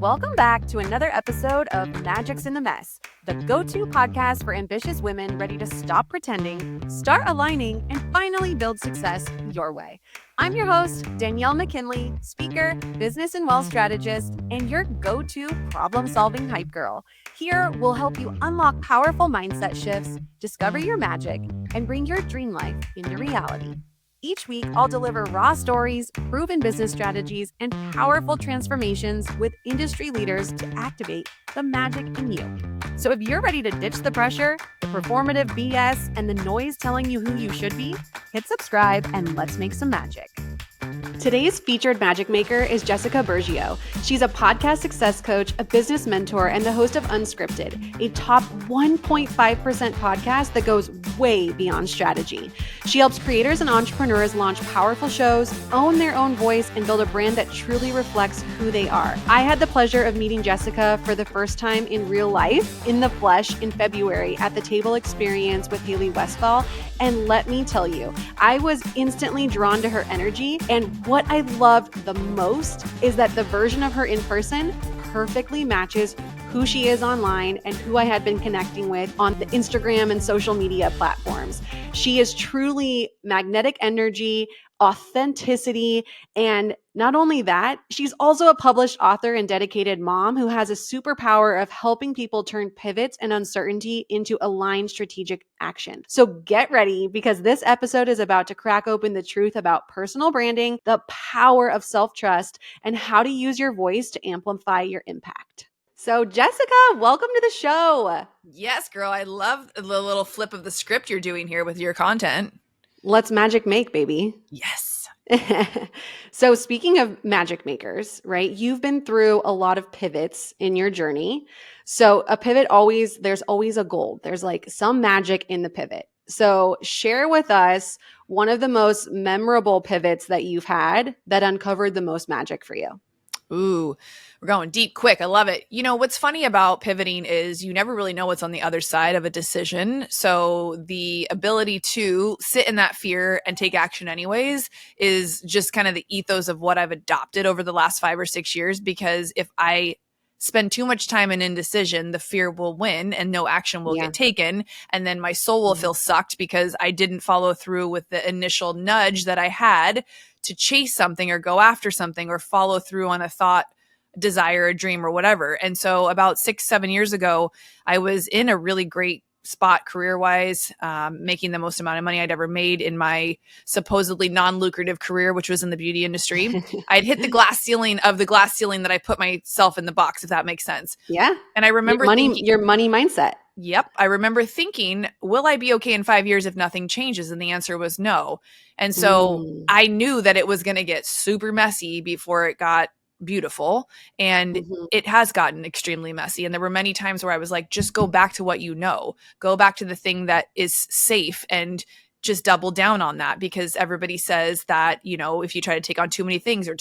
Welcome back to another episode of Magic's in the Mess, the go-to podcast for ambitious women ready to stop pretending, start aligning, and finally build success your way. I'm your host, Danielle McKinley, speaker, business and wealth strategist, and your go-to problem-solving hype girl. Here, we'll help you unlock powerful mindset shifts, discover your magic, and bring your dream life into reality. Each week, I'll deliver raw stories, proven business strategies, and powerful transformations with industry leaders to activate the magic in you. So if you're ready to ditch the pressure, the performative BS, and the noise telling you who you should be, hit subscribe and let's make some magic. Today's featured magic maker is Jessica Burgio. She's a podcast success coach, a business mentor, and the host of Unscripted, a top 1.5% podcast that goes way beyond strategy. She helps creators and entrepreneurs launch powerful shows, own their own voice, and build a brand that truly reflects who they are. I had the pleasure of meeting Jessica for the first time in real life, in the flesh, in February at the Table Experience with Haley Westfall. And let me tell you, I was instantly drawn to her energy. And what I loved the most is that the version of her in person perfectly matches who she is online and who I had been connecting with on the Instagram and social media platforms. She is truly magnetic energy, authenticity, and not only that, she's also a published author and dedicated mom who has a superpower of helping people turn pivots and uncertainty into aligned strategic action. So get ready, because this episode is about to crack open the truth about personal branding, the power of self-trust, and how to use your voice to amplify your impact. So Jessica, welcome to the show. Yes, girl. I love the little flip of the script you're doing here with your content. Let's magic make, baby. Yes. So speaking of magic makers, right? You've been through a lot of pivots in your journey. So a pivot there's always a goal. There's like some magic in the pivot. So share with us one of the most memorable pivots that you've had that uncovered the most magic for you. Ooh, we're going deep quick. I love it. You know, what's funny about pivoting is you never really know what's on the other side of a decision. So the ability to sit in that fear and take action anyways is just kind of the ethos of what I've adopted over the last 5 or 6 years. Because if I spend too much time in indecision, the fear will win and no action will get taken. And then my soul will feel sucked because I didn't follow through with the initial nudge that I had to chase something or go after something or follow through on a thought, desire, a dream, or whatever. And so about 6-7 years ago, I was in a really great spot career-wise, making the most amount of money I'd ever made in my supposedly non-lucrative career, which was in the beauty industry. I'd hit the glass ceiling that I put myself in the box, if that makes sense. Yeah. And I remember your money mindset. Yep. I remember thinking, will I be okay in 5 years if nothing changes? And the answer was no. And so I knew that it was going to get super messy before it got beautiful. And it has gotten extremely messy. And there were many times where I was like, just go back to what you know, go back to the thing that is safe and just double down on that, because everybody says that, you know, if you try to take on too many things or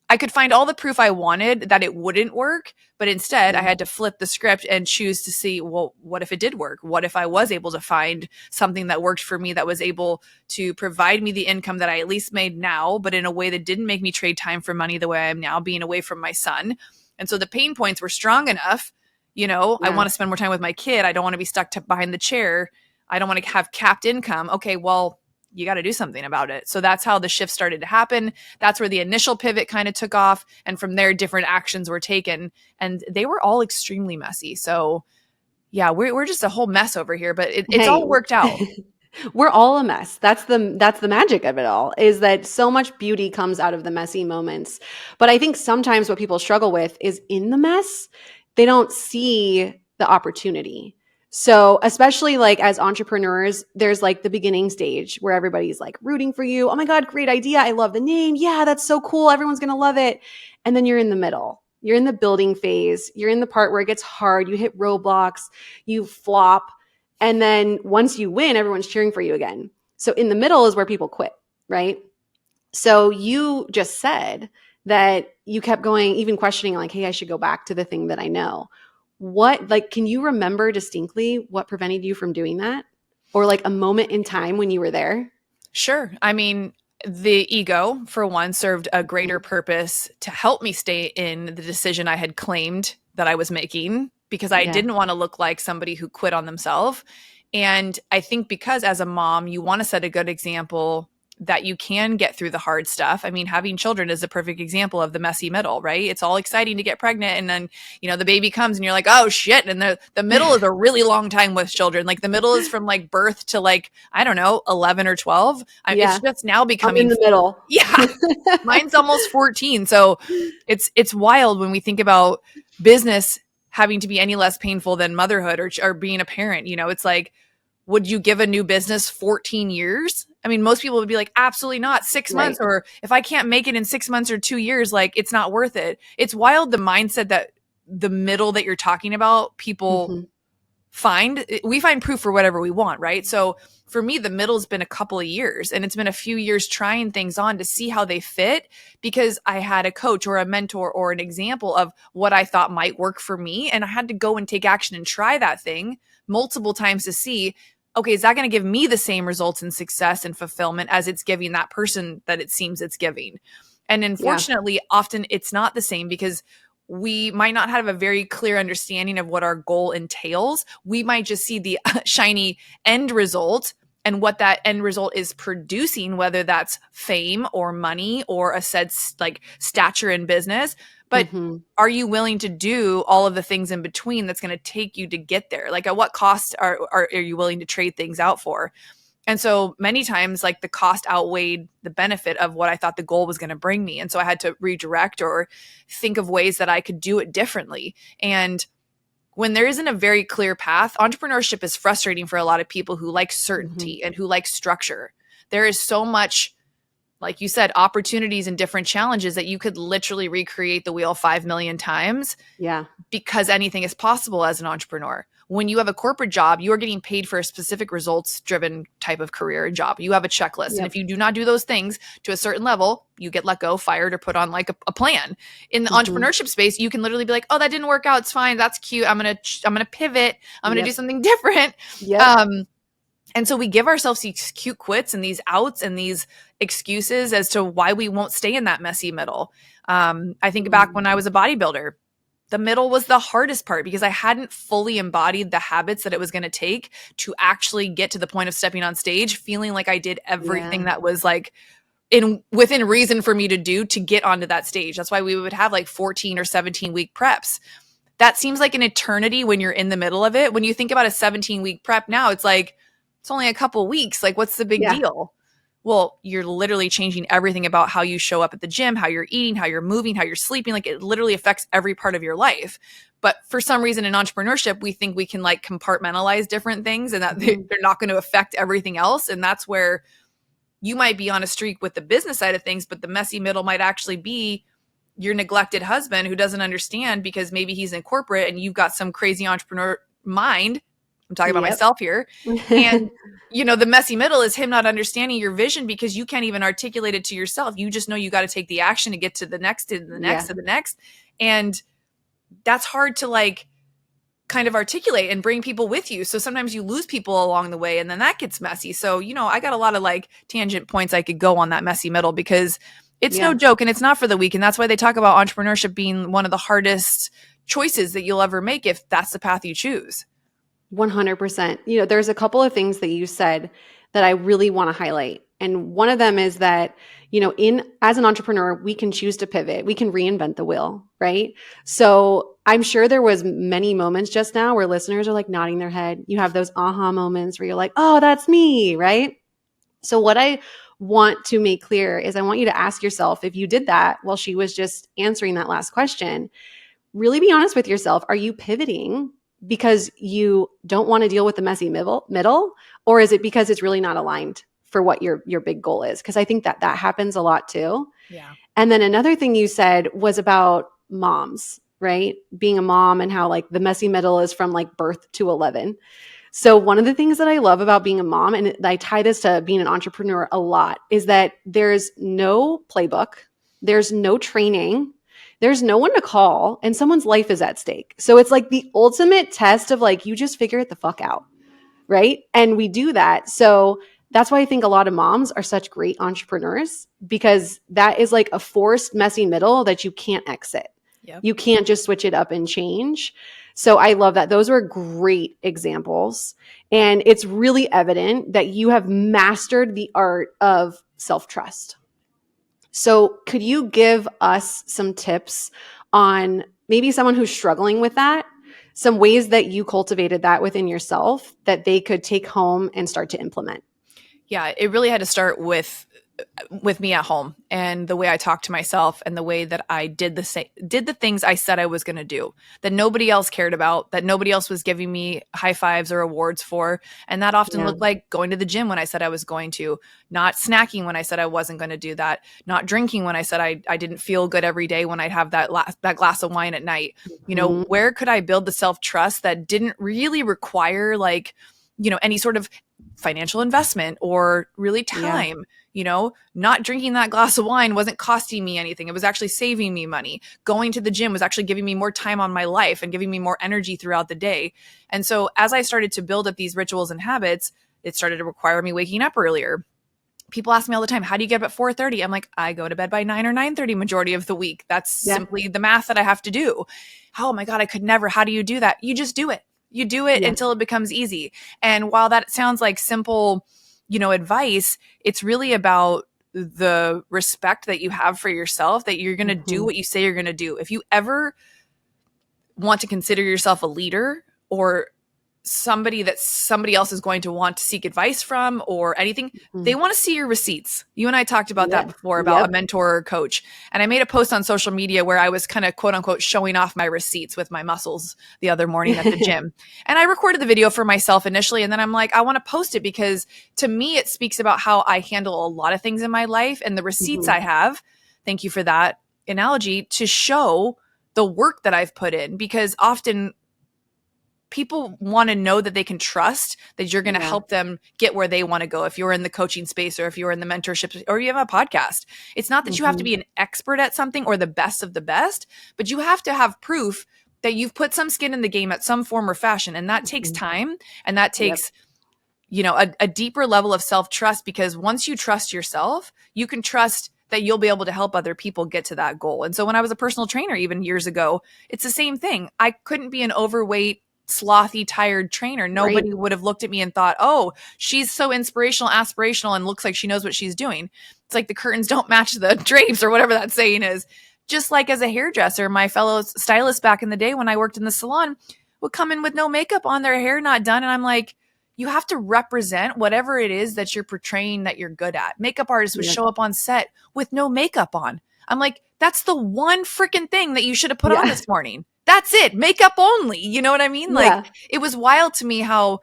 I could find all the proof I wanted that it wouldn't work, but instead I had to flip the script and choose to see, well, what if it did work? What if I was able to find something that worked for me, that was able to provide me the income that I at least made now, but in a way that didn't make me trade time for money the way I am now, being away from my son. And so the pain points were strong enough. You know, I want to spend more time with my kid. I don't want to be stuck behind the chair. I don't want to have capped income. Okay, well, you got to do something about it. So that's how the shift started to happen. That's where the initial pivot kind of took off. And from there, different actions were taken, and they were all extremely messy. So yeah, we're just a whole mess over here, but it's all worked out. We're all a mess. That's the magic of it all, is that so much beauty comes out of the messy moments. But I think sometimes what people struggle with is in the mess, they don't see the opportunity. So especially like as entrepreneurs, there's like the beginning stage where everybody's like rooting for you. Oh my God, great idea. I love the name. Yeah, that's so cool. Everyone's going to love it. And then you're in the middle. You're in the building phase. You're in the part where it gets hard. You hit roadblocks, you flop. And then once you win, everyone's cheering for you again. So in the middle is where people quit, right? So you just said that you kept going, even questioning like, hey, I should go back to the thing that I know. Can you remember distinctly what prevented you from doing that? Or like a moment in time when you were there? Sure. I mean, The ego, for one, served a greater purpose to help me stay in the decision I had claimed that I was making, because I Yeah. didn't want to look like somebody who quit on themselves. And I think because as a mom, you want to set a good example that you can get through the hard stuff. I mean, having children is a perfect example of the messy middle, right? It's all exciting to get pregnant, and then, the baby comes and you're like, oh shit. And the middle is a really long time with children. Like the middle is from like birth to like, I don't know, 11 or 12. It's Yeah. just now I'm in becoming, the middle. yeah, mine's almost 14. So it's wild when we think about business having to be any less painful than motherhood or being a parent. It's like, would you give a new business 14 years? I mean, most people would be like, absolutely not. 6 months, Right. or if I can't make it in 6 months or 2 years, like it's not worth it. It's wild, the mindset that the middle that you're talking about, people we find proof for whatever we want, right? So for me, the middle's been a couple of years, and it's been a few years trying things on to see how they fit, because I had a coach or a mentor or an example of what I thought might work for me. And I had to go and take action and try that thing multiple times to see, okay, is that going to give me the same results and success and fulfillment as it's giving that person that it seems it's giving? And unfortunately, often it's not the same, because we might not have a very clear understanding of what our goal entails. We might just see the shiny end result and what that end result is producing, whether that's fame or money or a said like stature in business. But are you willing to do all of the things in between that's going to take you to get there? Like, at what cost are you willing to trade things out for? And so many times, like, the cost outweighed the benefit of what I thought the goal was going to bring me. And so I had to redirect or think of ways that I could do it differently. And when there isn't a very clear path, entrepreneurship is frustrating for a lot of people who like certainty and who like structure. There is so much, like you said, opportunities and different challenges that you could literally recreate the wheel 5 million times. Yeah. Because anything is possible as an entrepreneur. When you have a corporate job, you are getting paid for a specific results-driven type of career and job. You have a checklist. Yep. And if you do not do those things to a certain level, you get let go, fired, or put on like a plan. In the entrepreneurship space, you can literally be like, oh, that didn't work out. It's fine. That's cute. I'm gonna pivot. I'm gonna do something different. Yep. And so we give ourselves these cute quits and these outs and these excuses as to why we won't stay in that messy middle. I think back when I was a bodybuilder. The middle was the hardest part, because I hadn't fully embodied the habits that it was going to take to actually get to the point of stepping on stage, feeling like I did everything that was like within reason for me to do to get onto that stage. That's why we would have like 14 or 17-week preps. That seems like an eternity when you're in the middle of it. When you think about a 17-week prep now, it's like, it's only a couple weeks. Like, what's the big deal? Well, you're literally changing everything about how you show up at the gym, how you're eating, how you're moving, how you're sleeping. Like, it literally affects every part of your life. But for some reason in entrepreneurship, we think we can like compartmentalize different things and that they're not going to affect everything else. And that's where you might be on a streak with the business side of things, but the messy middle might actually be your neglected husband who doesn't understand, because maybe he's in corporate and you've got some crazy entrepreneur mind. I'm talking about myself here. And the messy middle is him not understanding your vision, because you can't even articulate it to yourself. You just know you got to take the action to get to the next, to the next, to the next. And that's hard to like kind of articulate and bring people with you. So sometimes you lose people along the way, and then that gets messy. So, I got a lot of like tangent points I could go on that messy middle, because it's no joke and it's not for the weak. And that's why they talk about entrepreneurship being one of the hardest choices that you'll ever make if that's the path you choose. 100%. There's a couple of things that you said that I really want to highlight. And one of them is that, as an entrepreneur, we can choose to pivot. We can reinvent the wheel, right? So I'm sure there was many moments just now where listeners are like nodding their head. You have those aha moments where you're like, oh, that's me, right? So what I want to make clear is I want you to ask yourself, if you did that while she was just answering that last question, really be honest with yourself. Are you pivoting because you don't want to deal with the messy middle, or is it because it's really not aligned for what your big goal is? Because I think that happens a lot too. Yeah. And then another thing you said was about moms, right? Being a mom and how like the messy middle is from like birth to 11. So one of the things that I love about being a mom, and I tie this to being an entrepreneur a lot, is that there's no playbook, there's no training, there's no one to call, and someone's life is at stake. So it's like the ultimate test of like, you just figure it the fuck out, right? And we do that. So That's why I think a lot of moms are such great entrepreneurs, because that is like a forced messy middle that you can't exit. Yep. You can't just switch it up and change. So I love that. Those were great examples. And it's really evident that you have mastered the art of self-trust. So could you give us some tips on maybe someone who's struggling with that? Some ways that you cultivated that within yourself that they could take home and start to implement? Yeah, it really had to start with me at home and the way I talked to myself and the way that I did the things I said I was going to do, that nobody else cared about, that nobody else was giving me high fives or awards for. And that often looked like going to the gym when I said I was going to, not snacking when I said I wasn't going to do that, not drinking when I said I didn't feel good every day when I'd have that glass of wine at night. You know, where could I build the self-trust that didn't really require like, you know, any sort of financial investment or really time? You know, not drinking that glass of wine wasn't costing me anything. It was actually saving me money. Going to the gym was actually giving me more time on my life and giving me more energy throughout the day. And so as I started to build up these rituals and habits, it started to require me waking up earlier. People ask me all the time, how do you get up at 4:30? I'm like, I go to bed by 9 or 9:30 majority of the week. That's simply the math that I have to do. Oh my God, I could never. How do you do that? You just do it. You do it until it becomes easy. And while that sounds like simple, you know, advice, it's really about the respect that you have for yourself, that you're going to do what you say you're going to do. If you ever want to consider yourself a leader or somebody that somebody else is going to want to seek advice from or anything, they want to see your receipts. You and I talked about that before, about a mentor or coach. And I made a post on social media where I was kind of quote unquote showing off my receipts with my muscles the other morning at the gym. And I recorded the video for myself initially. And then I'm like, I want to post it because to me, it speaks about how I handle a lot of things in my life and the receipts I have. Thank you for that analogy, to show the work that I've put in, because often people want to know that they can trust that you're going to help them get where they want to go. If you're in the coaching space or if you're in the mentorship or you have a podcast, it's not that you have to be an expert at something or the best of the best, but you have to have proof that you've put some skin in the game at some form or fashion. And that takes time, and that takes, you know, a deeper level of self-trust, because once you trust yourself, you can trust that you'll be able to help other people get to that goal. And so when I was a personal trainer, even years ago, it's the same thing. I couldn't be an overweight, slothy, tired trainer. Nobody would have looked at me and thought, oh, she's so inspirational, aspirational, and looks like she knows what she's doing. It's like the curtains don't match the drapes or whatever that saying is. Just like as a hairdresser, my fellow stylists back in the day when I worked in the salon would come in with no makeup on, their hair not done. And I'm like, you have to represent whatever it is that you're portraying that you're good at. Makeup artists would show up on set with no makeup on. I'm like, that's the one freaking thing that you should have put on this morning. That's it. Makeup only. You know what I mean? Like, it was wild to me how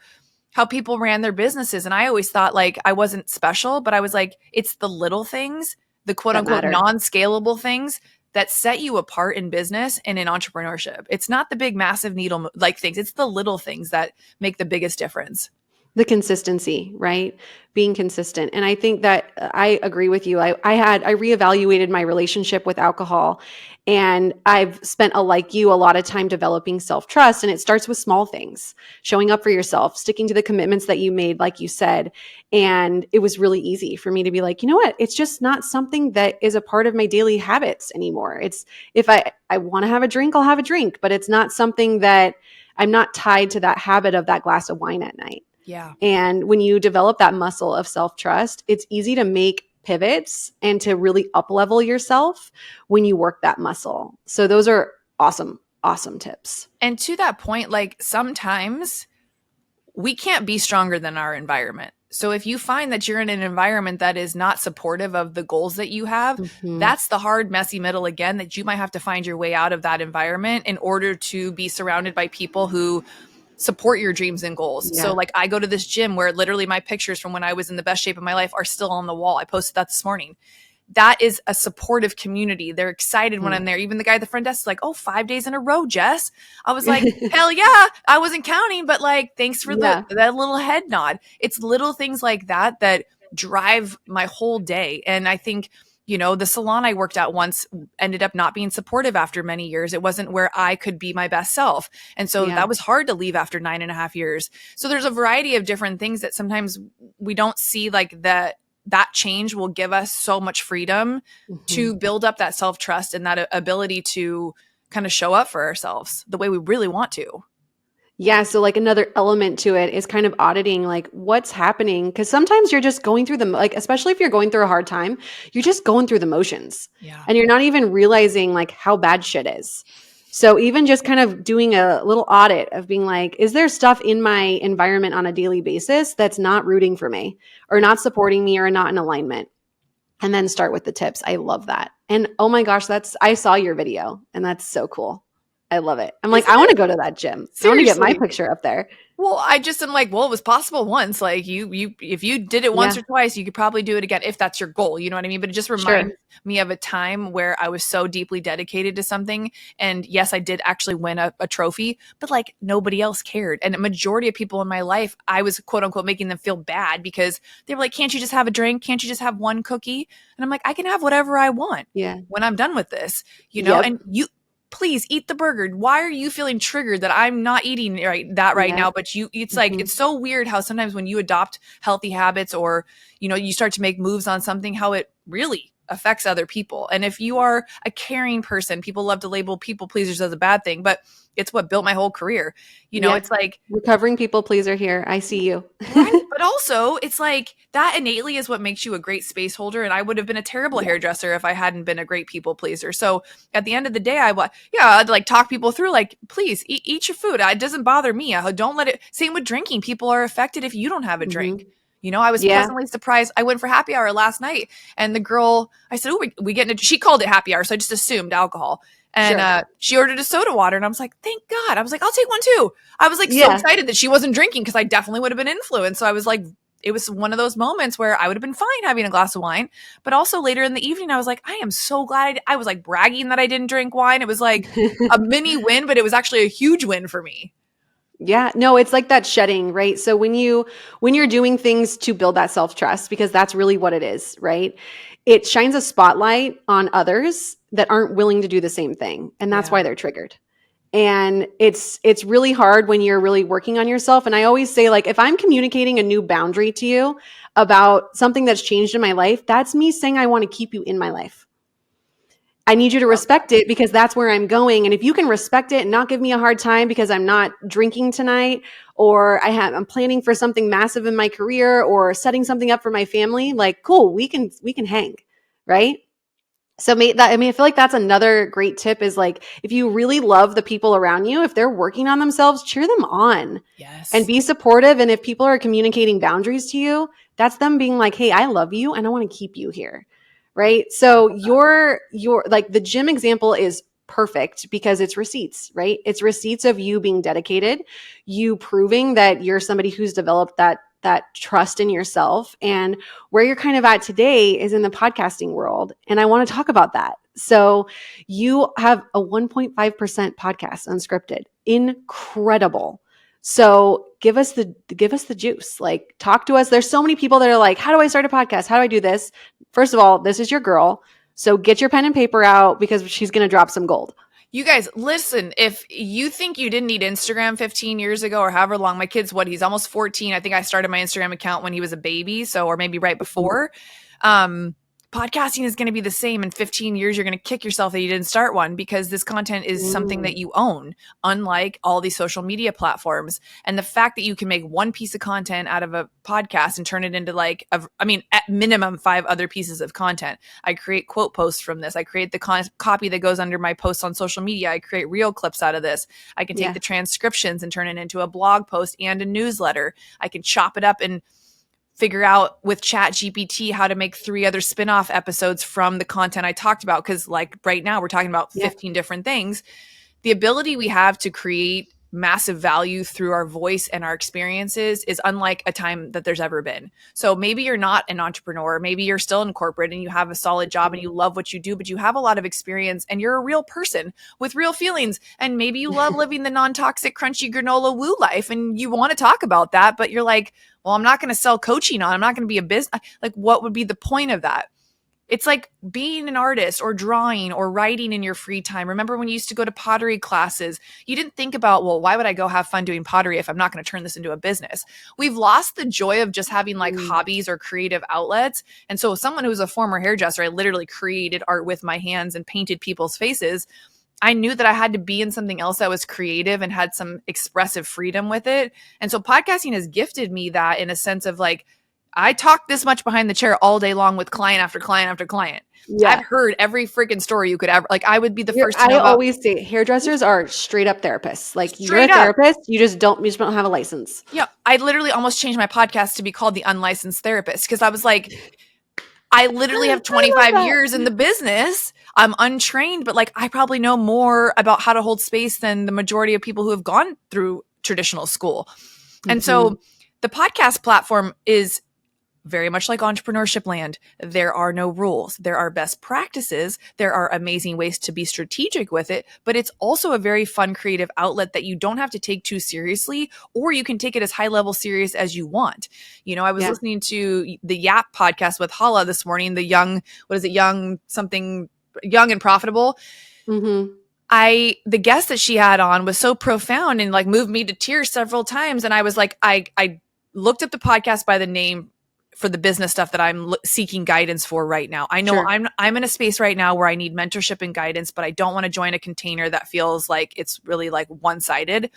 people ran their businesses. And I always thought like I wasn't special, but I was like, it's the little things, the quote unquote non-scalable things that set you apart in business and in entrepreneurship. It's not the big, massive needle like things. It's the little things that make the biggest difference. The consistency, right? Being consistent. And I think that I agree with you. I reevaluated my relationship with alcohol, and I've spent like you a lot of time developing self-trust. And it starts with small things, showing up for yourself, sticking to the commitments that you made, like you said. And it was really easy for me to be like, you know what? It's just not something that is a part of my daily habits anymore. It's if I want to have a drink, I'll have a drink, but it's not something that I'm not tied to that habit of that glass of wine at night. Yeah. And when you develop that muscle of self-trust, it's easy to make pivots and to really up-level yourself when you work that muscle. So those are awesome, awesome tips. And to that point, like sometimes we can't be stronger than our environment. So if you find that you're in an environment that is not supportive of the goals that you have, that's the hard, messy middle again, that you might have to find your way out of that environment in order to be surrounded by people who support your dreams and goals. Yeah. So like I go to this gym where literally my pictures from when I was in the best shape of my life are still on the wall. I posted that this morning. That is a supportive community. They're excited when I'm there. Even the guy at the front desk is like, oh, 5 days in a row, Jess. I was like, hell yeah. I wasn't counting, but like, thanks for that little head nod. It's little things like that that drive my whole day. And I think The salon I worked at once ended up not being supportive after many years. It wasn't where I could be my best self. And so that was hard to leave after 9.5 years. So there's a variety of different things that sometimes we don't see, like that change will give us so much freedom to build up that self-trust and that ability to kind of show up for ourselves the way we really want to. Yeah. So like another element to it is kind of auditing like what's happening. Cause sometimes you're just going through like, especially if you're going through a hard time, you're just going through the motions and you're not even realizing like how bad shit is. So even just kind of doing a little audit of being like, is there stuff in my environment on a daily basis that's not rooting for me or not supporting me or not in alignment? And then start with the tips. I love that. And oh my gosh, I saw your video and that's so cool. I love it. I'm like, I want to go to that gym. Seriously. I want to get my picture up there. Well, I just am like, well, it was possible once. Like if you did it once or twice, you could probably do it again if that's your goal. You know what I mean? But it just reminds me of a time where I was so deeply dedicated to something. And yes, I did actually win a trophy, but like nobody else cared. And a majority of people in my life, I was quote unquote making them feel bad because they were like, can't you just have a drink? Can't you just have one cookie? And I'm like, I can have whatever I want when I'm done with this, and please eat the burger. Why are you feeling triggered that I'm not eating right now? But it's like, it's so weird how sometimes when you adopt healthy habits or, you start to make moves on something, how it really affects other people. And if you are a caring person, people love to label people pleasers as a bad thing, but it's what built my whole career. It's like recovering people pleaser here. I see you. Right. But also it's like that innately is what makes you a great space holder. And I would have been a terrible hairdresser if I hadn't been a great people pleaser. So at the end of the day, I'd like talk people through like, please eat your food. It doesn't bother me. Don't let it. Same with drinking. People are affected if you don't have a drink. I was pleasantly surprised. I went for happy hour last night and the girl, I said, oh, we get into, she called it happy hour. So I just assumed alcohol. And she ordered a soda water and I was like, thank God. I was like, I'll take one too. I was like so excited that she wasn't drinking because I definitely would have been influenced. So I was like, it was one of those moments where I would have been fine having a glass of wine. But also later in the evening, I was like, I am so glad I was like bragging that I didn't drink wine. It was like a mini win, but it was actually a huge win for me. Yeah, no, it's like that shedding, right? So when you're doing things to build that self-trust, because that's really what it is, right? It shines a spotlight on others that aren't willing to do the same thing. And that's why they're triggered. And it's really hard when you're really working on yourself. And I always say, like, if I'm communicating a new boundary to you about something that's changed in my life, that's me saying I want to keep you in my life. I need you to respect it because that's where I'm going. And if you can respect it and not give me a hard time because I'm not drinking tonight, or I'm planning for something massive in my career or setting something up for my family, like, cool, we can hang, right? So I feel like that's another great tip is like, if you really love the people around you, if they're working on themselves, cheer them on. Yes. And be supportive. And if people are communicating boundaries to you, that's them being like, hey, I love you and I want to keep you here. Right. So your like the gym example is perfect because it's receipts, right? It's receipts of you being dedicated, you proving that you're somebody who's developed that trust in yourself. And where you're kind of at today is in the podcasting world. And I want to talk about that. So you have a 1.5% podcast, Unscripted. Incredible. So give us the juice. Like, talk to us. There's so many people that are like, how do I start a podcast? How do I do this? First of all, this is your girl. So get your pen and paper out because she's going to drop some gold. You guys, listen, if you think you didn't need Instagram 15 years ago or however long, my kid's he's almost 14. I think I started my Instagram account when he was a baby. So, or maybe right before. Podcasting is going to be the same in 15 years. You're going to kick yourself that you didn't start one because this content is something that you own, unlike all these social media platforms. And the fact that you can make one piece of content out of a podcast and turn it into at minimum 5 other pieces of content. I create quote posts from this. I create the copy that goes under my posts on social media. I create reel clips out of this. I can take the transcriptions and turn it into a blog post and a newsletter. I can chop it up and figure out with Chat GPT how to make 3 other spin-off episodes from the content I talked about. Because like right now we're talking about 15 different things. The ability we have to create massive value through our voice and our experiences is unlike a time that there's ever been. So maybe you're not an entrepreneur. Maybe you're still in corporate and you have a solid job and you love what you do, but you have a lot of experience and you're a real person with real feelings. And maybe you love living the non-toxic, crunchy granola woo life and you want to talk about that, but you're like, well, I'm not going to sell coaching on. I'm not going to be a business. Like, what would be the point of that? It's like being an artist or drawing or writing in your free time. Remember when you used to go to pottery classes? You didn't think about, well, why would I go have fun doing pottery if I'm not going to turn this into a business? We've lost the joy of just having like hobbies or creative outlets. And so someone who's a former hairdresser, I literally created art with my hands and painted people's faces. I knew that I had to be in something else that was creative and had some expressive freedom with it. And so podcasting has gifted me that, in a sense of like, I talk this much behind the chair all day long with client after client after client. Yeah. I've heard every freaking story you could ever, like, I would be the first to know I about. always say hairdressers are straight up therapists. Like, you're a Straight up. therapist, you just don't have a license. Yeah. I literally almost changed my podcast to be called the Unlicensed Therapist, because I was like, I literally have 25 years in the business. I'm untrained, but like, I probably know more about how to hold space than the majority of people who have gone through traditional school. And so the podcast platform is very much like entrepreneurship land. There are no rules. There are best practices. There are amazing ways to be strategic with it, but it's also a very fun, creative outlet that you don't have to take too seriously, or you can take it as high level serious as you want. You know, I was listening to the Yap podcast with Hala this morning, the young and profitable. The guest that she had on was so profound and like moved me to tears several times. And I was like, I looked up the podcast by the name for the business stuff that I'm seeking guidance for right now. I know I'm in a space right now where I need mentorship and guidance, but I don't want to join a container that feels like it's really like one-sided.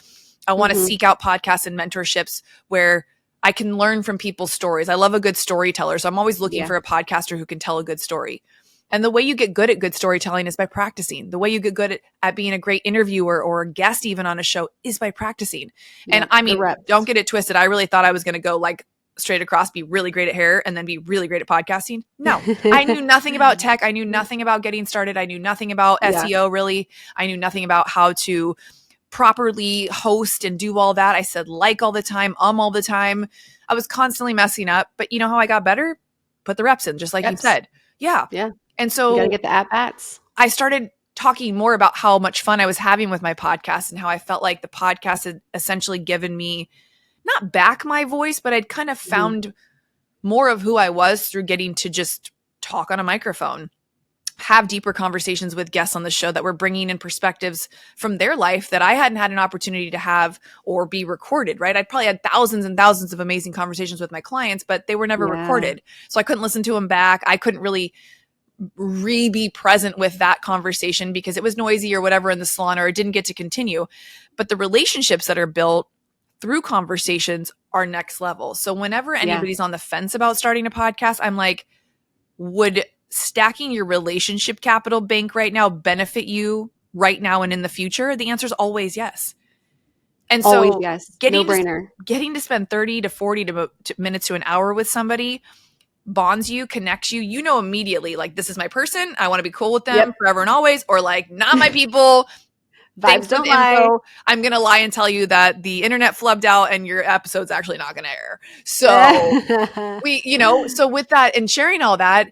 I want to seek out podcasts and mentorships where I can learn from people's stories. I love a good storyteller. So I'm always looking for a podcaster who can tell a good story. And the way you get good at good storytelling is by practicing. The way you get good at being a great interviewer or a guest even on a show is by practicing. And I mean, don't get it twisted. I really thought I was going to go like straight across, be really great at hair and then be really great at podcasting. No, I knew nothing about tech. I knew nothing about getting started. I knew nothing about SEO really. I knew nothing about how to properly host and do all that. I said like all the time, all the time. I was constantly messing up, but you know how I got better? Put the reps in, just like you said. Yeah. And so you got to get the at-bats. I started talking more about how much fun I was having with my podcast and how I felt like the podcast had essentially given me not back my voice, but I'd kind of found more of who I was through getting to just talk on a microphone, have deeper conversations with guests on the show that were bringing in perspectives from their life that I hadn't had an opportunity to have or be recorded, right? I'd probably had thousands and thousands of amazing conversations with my clients, but they were never recorded. So I couldn't listen to them back. I couldn't really be present with that conversation because it was noisy or whatever in the salon, or it didn't get to continue. But the relationships that are built through conversations are next level. So whenever anybody's on the fence about starting a podcast, I'm like, would stacking your relationship capital bank right now benefit you right now and in the future? The answer is always yes. And so always yes. No-brainer. Getting to spend 30 to 40 minutes to an hour with somebody bonds you, connects you. You know immediately, like, this is my person. I want to be cool with them forever and always, or like, not my people. Vibes don't lie. I'm going to lie and tell you that the internet flubbed out and your episode's actually not going to air. So so with that and sharing all that,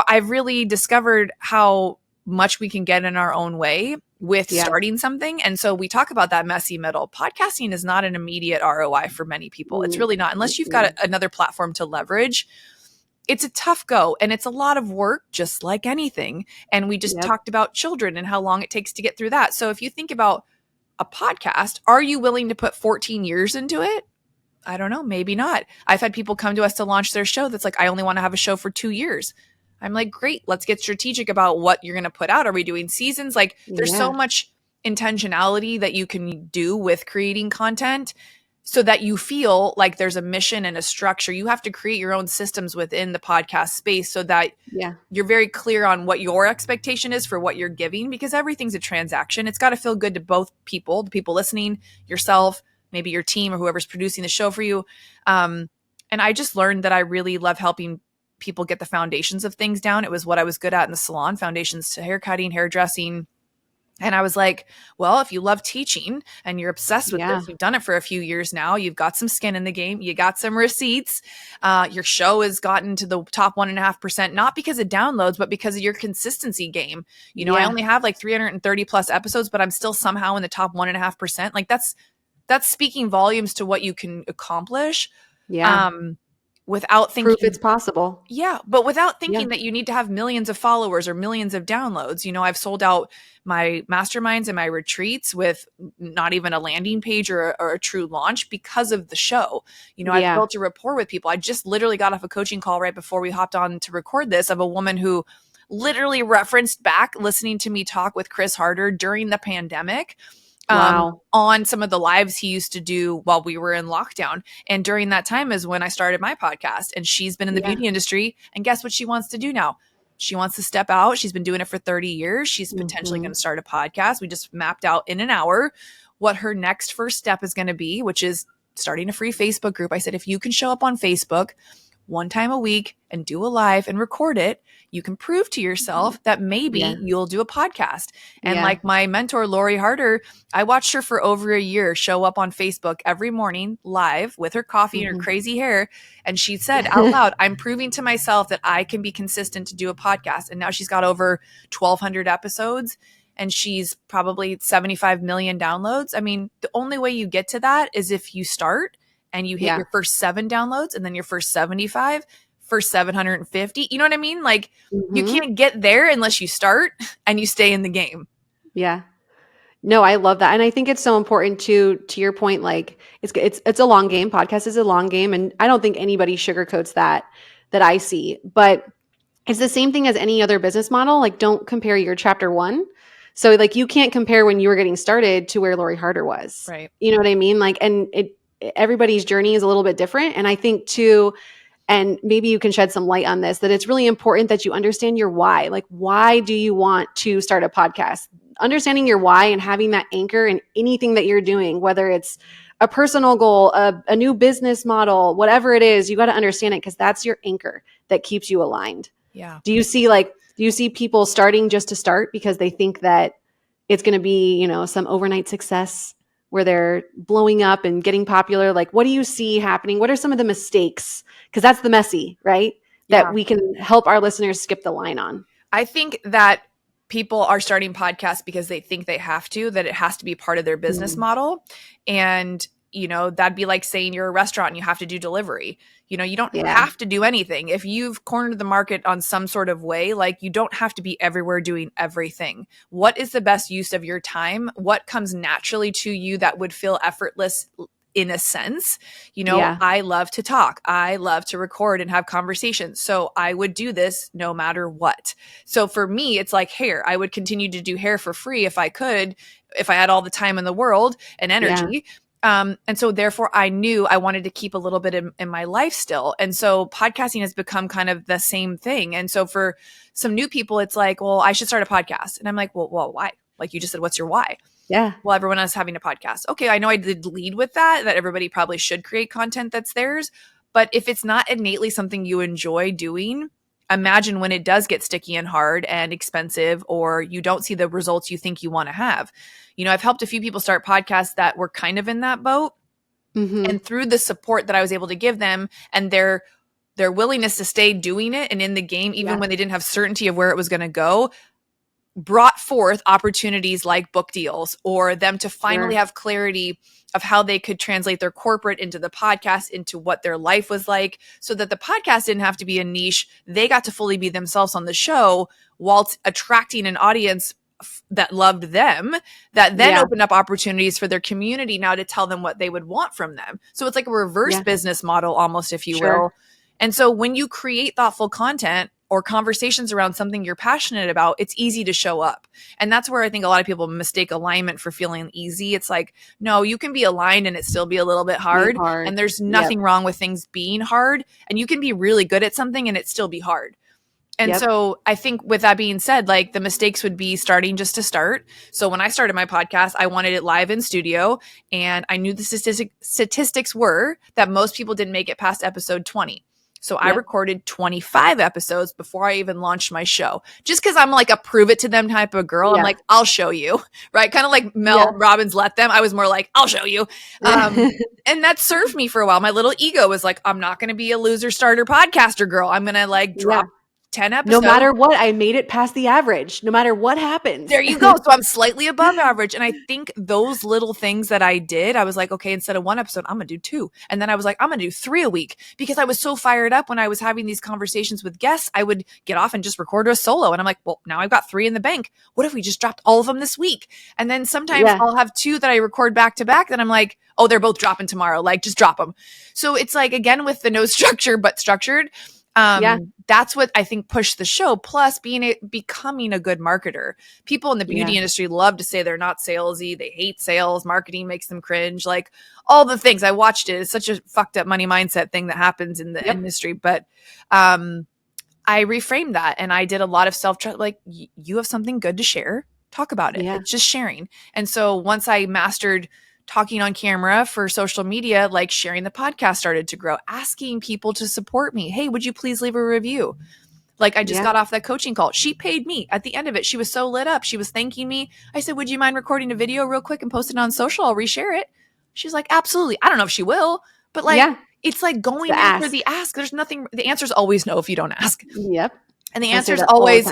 I've really discovered how much we can get in our own way with starting something. And so we talk about that messy middle. Podcasting is not an immediate ROI for many people. It's really not, unless you've got another platform to leverage. It's a tough go and it's a lot of work, just like anything. And we just talked about children and how long it takes to get through that. So if you think about a podcast, are you willing to put 14 years into it? I don't know. Maybe not. I've had people come to us to launch their show that's like, I only want to have a show for 2 years. I'm like, great, let's get strategic about what you're going to put out. Are we doing seasons? Like, there's so much intentionality that you can do with creating content so that you feel like there's a mission and a structure. You have to create your own systems within the podcast space so that you're very clear on what your expectation is for what you're giving, because everything's a transaction. It's got to feel good to both people, the people listening, yourself, maybe your team or whoever's producing the show for you. And I just learned that I really love helping people get the foundations of things down. It was what I was good at in the salon, foundations to haircutting, hairdressing. And I was like, well, if you love teaching and you're obsessed with this, you've done it for a few years now, you've got some skin in the game, you got some receipts, your show has gotten to the top 1.5%, not because of downloads, but because of your consistency game. I only have like 330 plus episodes, but I'm still somehow in the top 1.5%. Like that's speaking volumes to what you can accomplish. without thinking proof it's possible. Yeah, but without thinking that you need to have millions of followers or millions of downloads. You know, I've sold out my masterminds and my retreats with not even a landing page or a true launch because of the show. You know, I've built a rapport with people. I just literally got off a coaching call right before we hopped on to record this of a woman who literally referenced back listening to me talk with Chris Harder during the pandemic. On some of the lives he used to do while we were in lockdown. And during that time is when I started my podcast. And she's been in the beauty industry. And guess what she wants to do now? She wants to step out. She's been doing it for 30 years. She's potentially going to start a podcast. We just mapped out in an hour what her next first step is going to be, which is starting a free Facebook group. I said, if you can show up on Facebook one time a week and do a live and record it, you can prove to yourself that maybe you'll do a podcast. And like my mentor, Lori Harder, I watched her for over a year show up on Facebook every morning live with her coffee and her crazy hair. And she said out loud, I'm proving to myself that I can be consistent to do a podcast. And now she's got over 1,200 episodes and she's probably 75 million downloads. I mean, the only way you get to that is if you start and you hit your first 7 downloads and then your first 75, first 750. You know what I mean? Like you can't get there unless you start and you stay in the game. Yeah. No, I love that. And I think it's so important to your point, like it's a long game. Podcast is a long game. And I don't think anybody sugarcoats that I see, but it's the same thing as any other business model. Like don't compare your chapter 1. So like you can't compare when you were getting started to where Lori Harder was. Right. You know what I mean? Like, and everybody's journey is a little bit different. And I think too, and maybe you can shed some light on this, that it's really important that you understand your why. Like, why do you want to start a podcast? Understanding your why and having that anchor in anything that you're doing, whether it's a personal goal, a new business model, whatever it is, you got to understand it because that's your anchor that keeps you aligned. Yeah. Do you see people starting just to start because they think that it's going to be, you know, some overnight success where they're blowing up and getting popular? Like, what do you see happening? What are some of the mistakes? Because that's the messy, right? That we can help our listeners skip the line on. I think that people are starting podcasts because they think they have to, that it has to be part of their business model. And, you know, that'd be like saying you're a restaurant and you have to do delivery. You know, you don't have to do anything. If you've cornered the market on some sort of way, like you don't have to be everywhere doing everything. What is the best use of your time? What comes naturally to you that would feel effortless in a sense? You know, I love to talk. I love to record and have conversations. So I would do this no matter what. So for me, it's like hair. I would continue to do hair for free if I could, if I had all the time in the world and energy. And so therefore I knew I wanted to keep a little bit in my life still. And so podcasting has become kind of the same thing. And so for some new people, it's like, well, I should start a podcast. And I'm like, well, why? Like you just said, what's your why? Yeah. Well, everyone else having a podcast. Okay. I know I did lead with that everybody probably should create content that's theirs. But if it's not innately something you enjoy doing, imagine when it does get sticky and hard and expensive, or you don't see the results you think you want to have. You know, I've helped a few people start podcasts that were kind of in that boat. And through the support that I was able to give them and their willingness to stay doing it and in the game, even when they didn't have certainty of where it was going to go, brought forth opportunities like book deals or them to finally have clarity of how they could translate their corporate into the podcast, into what their life was like, so that the podcast didn't have to be a niche. They got to fully be themselves on the show while attracting an audience that loved them, that then opened up opportunities for their community now to tell them what they would want from them. So it's like a reverse business model almost, if you will. And so when you create thoughtful content or conversations around something you're passionate about, it's easy to show up. And that's where I think a lot of people mistake alignment for feeling easy. It's like, no, you can be aligned and it still be a little bit hard. And there's nothing wrong with things being hard. And you can be really good at something and it still be hard. And so I think with that being said, like the mistakes would be starting just to start. So when I started my podcast, I wanted it live in studio, and I knew the statistics were that most people didn't make it past episode 20. So I recorded 25 episodes before I even launched my show, just because I'm like a prove it to them type of girl. I'm like, I'll show you, right? Kind of like Mel Robbins let them. I was more like, I'll show you. And that served me for a while. My little ego was like, I'm not going to be a loser starter podcaster girl. I'm going to like drop 10 No episodes. matter what, I made it past the average, no matter what happens. There you go. So I'm slightly above average. And I think those little things that I did, I was like, okay, instead of 1 episode, I'm going to do 2. And then I was like, I'm going to do 3 a week, because I was so fired up when I was having these conversations with guests. I would get off and just record a solo. And I'm like, well, now I've got 3 in the bank. What if we just dropped all of them this week? And then sometimes I'll have 2 that I record back to back. Then I'm like, oh, they're both dropping tomorrow. Like, just drop them. So it's like, again, with the no structure, but structured. That's what I think pushed the show. Plus becoming a good marketer. People in the beauty industry love to say they're not salesy. They hate sales. Marketing makes them cringe. Like, all the things. I watched it. It's such a fucked up money mindset thing that happens in the industry. But I reframed that, and I did a lot of self-trust. Like, you have something good to share. Talk about it. It's just sharing. And so once I mastered talking on camera for social media, like sharing the podcast started to grow, asking people to support me. Hey, would you please leave a review? Like, I just got off that coaching call. She paid me at the end of it. She was so lit up. She was thanking me. I said, would you mind recording a video real quick and post it on social? I'll reshare it. She's like, absolutely. I don't know if she will, but like, it's like going in for the ask. There's nothing, the answer's always no if you don't ask. Yep. And the answer's always,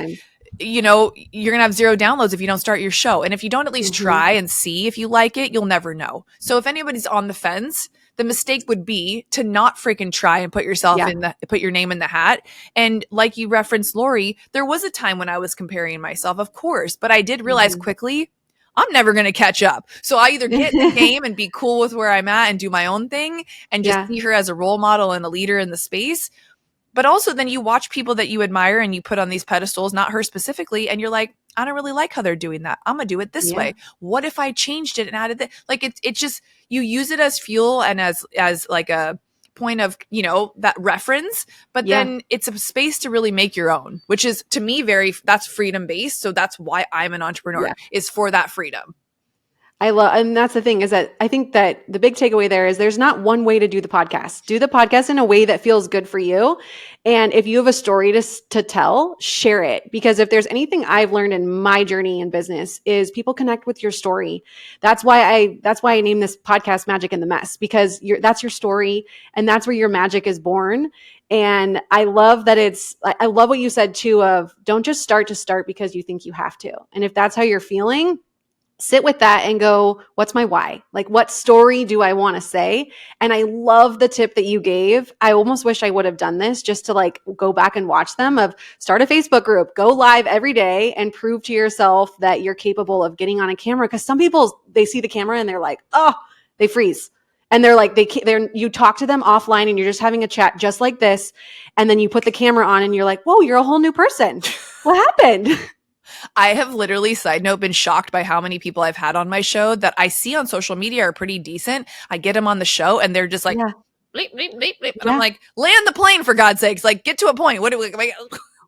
you know, you're going to have 0 downloads if you don't start your show. And if you don't at least try and see if you like it, you'll never know. So if anybody's on the fence, the mistake would be to not freaking try and put yourself put your name in the hat. And like you referenced, Lori, there was a time when I was comparing myself, of course, but I did realize quickly, I'm never going to catch up. So I either get in the game and be cool with where I'm at and do my own thing and just see her as a role model and a leader in the space. But also then you watch people that you admire and you put on these pedestals, not her specifically, and you're like, I don't really like how they're doing that. I'm going to do it this way. What if I changed it and added that? Like, it's just, you use it as fuel and as like a point of, you know, that reference, but then it's a space to really make your own, which is, to me, that's freedom based. So that's why I'm an entrepreneur, is for that freedom. And that's the thing, is that I think that the big takeaway there is there's not one way to do the podcast. Do the podcast in a way that feels good for you. And if you have a story to tell, share it. Because if there's anything I've learned in my journey in business, is people connect with your story. That's why I named this podcast Magic in the Mess, because that's your story and that's where your magic is born. And I love that I love what you said too, of don't just start to start because you think you have to. And if that's how you're feeling, sit with that and go, what's my why? Like, what story do I want to say? And I love the tip that you gave. I almost wish I would have done this, just to like go back and watch them, of start a Facebook group, go live every day and prove to yourself that you're capable of getting on a camera. Because some people, they see the camera and they're like, oh, they freeze. And they're like, you talk to them offline and you're just having a chat just like this. And then you put the camera on and you're like, whoa, you're a whole new person. What happened? I have literally, side note, been shocked by how many people I've had on my show that I see on social media are pretty decent. I get them on the show and they're just like, bleep, bleep, bleep, bleep. And I'm like, land the plane, for God's sakes. Like, get to a point. What do we like?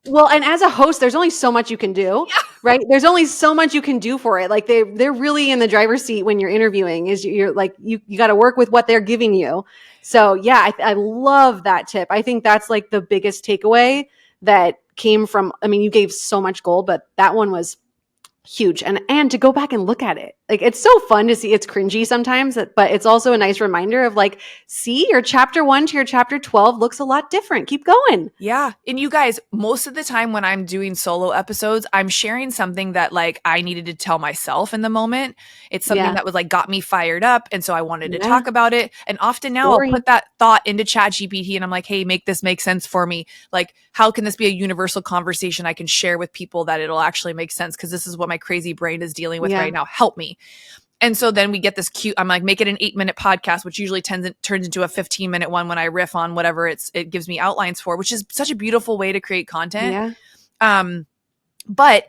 Well, and as a host, there's only so much you can do, right? There's only so much you can do for it. Like, they're really in the driver's seat when you're interviewing, is you're like, you got to work with what they're giving you. So yeah, I love that tip. I think that's like the biggest takeaway that came from, I mean, you gave so much gold, but that one was huge. And to go back and look at it, like, it's so fun to see. It's cringy sometimes, but it's also a nice reminder of like, see, your chapter 1 to your chapter 12 looks a lot different. Keep going. Yeah. And you guys, most of the time when I'm doing solo episodes, I'm sharing something that like I needed to tell myself in the moment. It's something that was like, got me fired up. And so I wanted to talk about it. And often now I'll put that thought into ChatGPT and I'm like, hey, make this make sense for me. Like, how can this be a universal conversation I can share with people that it'll actually make sense? Because this is what my crazy brain is dealing with right now. Help me. And so then we get this cute, I'm like, make it an 8-minute podcast, which usually turns into a 15-minute one when I riff on whatever it gives me outlines for, which is such a beautiful way to create content. But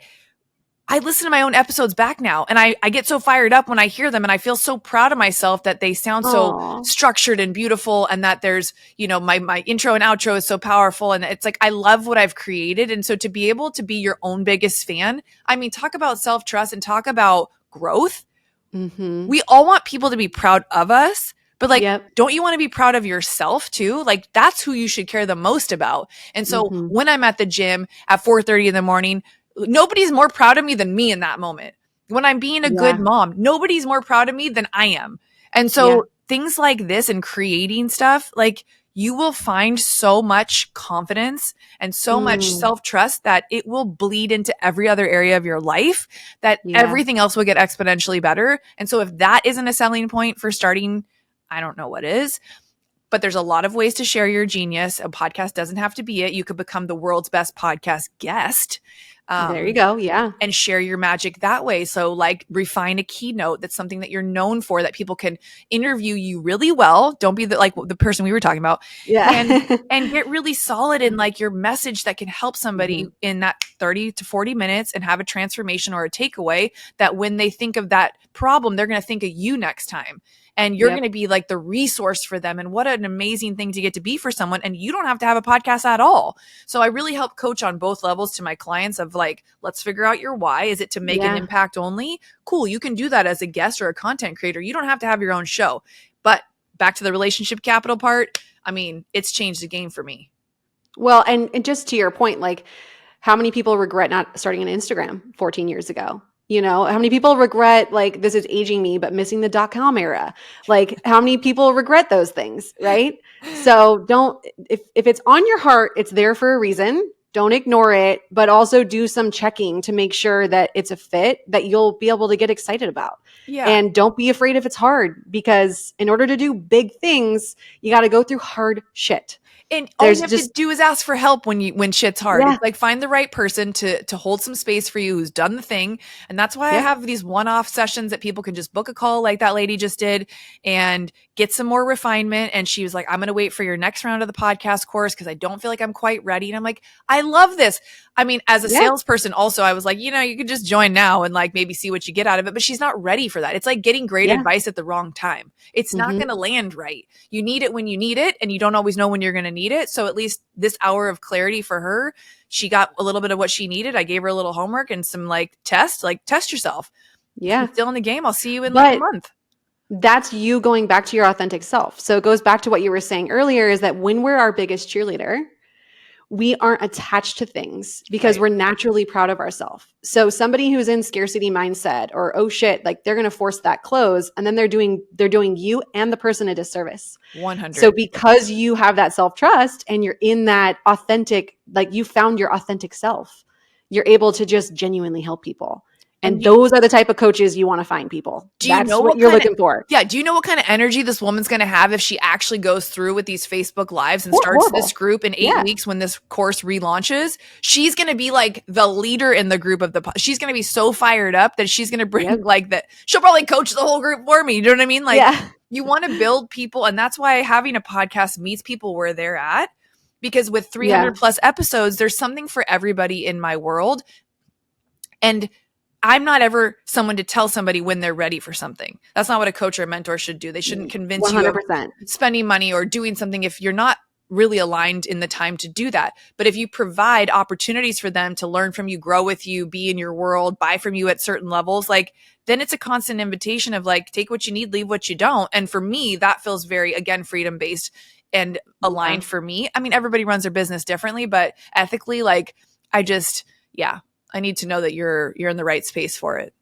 I listen to my own episodes back now and I get so fired up when I hear them and I feel so proud of myself that they sound so structured and beautiful, and that there's, you know, my intro and outro is so powerful, and it's like, I love what I've created. And so to be able to be your own biggest fan, I mean, talk about self-trust and talk about growth. We all want people to be proud of us, but like, don't you want to be proud of yourself too? Like, that's who you should care the most about. And so when I'm at the gym at 4:30 in the morning, nobody's more proud of me than me in that moment. When I'm being a good mom, nobody's more proud of me than I am. And so things like this and creating stuff, like, you will find so much confidence and so much self-trust that it will bleed into every other area of your life, that everything else will get exponentially better. And so if that isn't a selling point for starting, I don't know what is. But there's a lot of ways to share your genius. A podcast doesn't have to be it. You could become the world's best podcast guest. There you go. Yeah. And share your magic that way. So like refine a keynote that's something that you're known for, that people can interview you really well. Don't be like the person we were talking about. Yeah. And get really solid in like your message that can help somebody in that 30 to 40 minutes and have a transformation or a takeaway that when they think of that problem, they're going to think of you next time. And you're going to be like the resource for them. And what an amazing thing to get to be for someone. And you don't have to have a podcast at all. So I really help coach on both levels to my clients of like, let's figure out your why. Is it to make an impact only? Cool. You can do that as a guest or a content creator. You don't have to have your own show. But back to the relationship capital part, I mean, it's changed the game for me. Well, and just to your point, like how many people regret not starting an Instagram 14 years ago? You know, how many people regret, like, this is aging me, but missing the .com era? Like, how many people regret those things, right? So if it's on your heart, it's there for a reason. Don't ignore it, but also do some checking to make sure that it's a fit that you'll be able to get excited about. Yeah. And don't be afraid if it's hard, because in order to do big things, you got to go through hard shit. And all you have to do is ask for help when shit's hard. It's like find the right person to hold some space for you who's done the thing. And that's why I have these one-off sessions that people can just book a call like that lady just did and get some more refinement. And she was like, I'm going to wait for your next round of the podcast course because I don't feel like I'm quite ready. And I'm like, I love this. I mean, as a salesperson also, I was like, you know, you could just join now and like maybe see what you get out of it. But she's not ready for that. It's like getting great advice at the wrong time. It's not going to land right. You need it when you need it, and you don't always know when you're going to need it. So at least this hour of clarity for her, she got a little bit of what she needed. I gave her a little homework and some like test yourself. Yeah. You're still in the game. I'll see you in like a month. That's you going back to your authentic self. So it goes back to what you were saying earlier, is that when we're our biggest cheerleader, we aren't attached to things because we're naturally proud of ourselves. So somebody who's in scarcity mindset or, oh shit, like they're going to force that close, and then they're doing you and the person a disservice. 100. So because you have that self-trust and you're in that authentic, like you found your authentic self, you're able to just genuinely help people. And those are the type of coaches you want to find, people. That's what you're looking for. Yeah. Do you know what kind of energy this woman's going to have if she actually goes through with these Facebook Lives and starts this group in 8 weeks when this course relaunches? She's going to be like the leader in the group of she's going to be so fired up that she's going to bring like that. She'll probably coach the whole group for me. You know what I mean? Like you want to build people. And that's why having a podcast meets people where they're at, because with 300 plus episodes, there's something for everybody in my world. And I'm not ever someone to tell somebody when they're ready for something. That's not what a coach or a mentor should do. They shouldn't convince 100%. You of spending money or doing something if you're not really aligned in the time to do that. But if you provide opportunities for them to learn from you, grow with you, be in your world, buy from you at certain levels, like then it's a constant invitation of like, take what you need, leave what you don't. And for me, that feels very, again, freedom-based and aligned for me. I mean, everybody runs their business differently, but ethically, like I need to know that you're in the right space for it.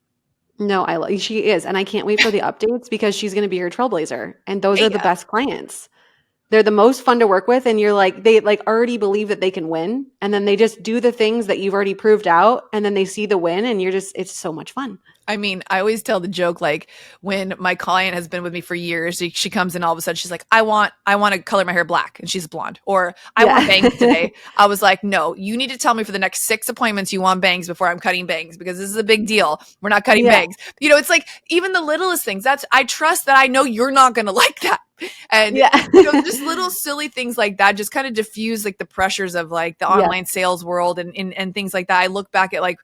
No, she is. And I can't wait for the updates because she's going to be your trailblazer. And those are the best clients. They're the most fun to work with. And you're like, they like already believe that they can win. And then they just do the things that you've already proved out. And then they see the win and it's so much fun. I mean, I always tell the joke, like when my client has been with me for years, she comes in all of a sudden, she's like, I want to color my hair black, and she's blonde, or I want bangs today. I was like, no, you need to tell me for the next 6 appointments you want bangs before I'm cutting bangs, because this is a big deal. We're not cutting bangs. You know, it's like even the littlest things. I trust that I know you're not going to like that. And you know, just little silly things like that just kind of diffuse like the pressures of like the online sales world and things like that. I look back at like,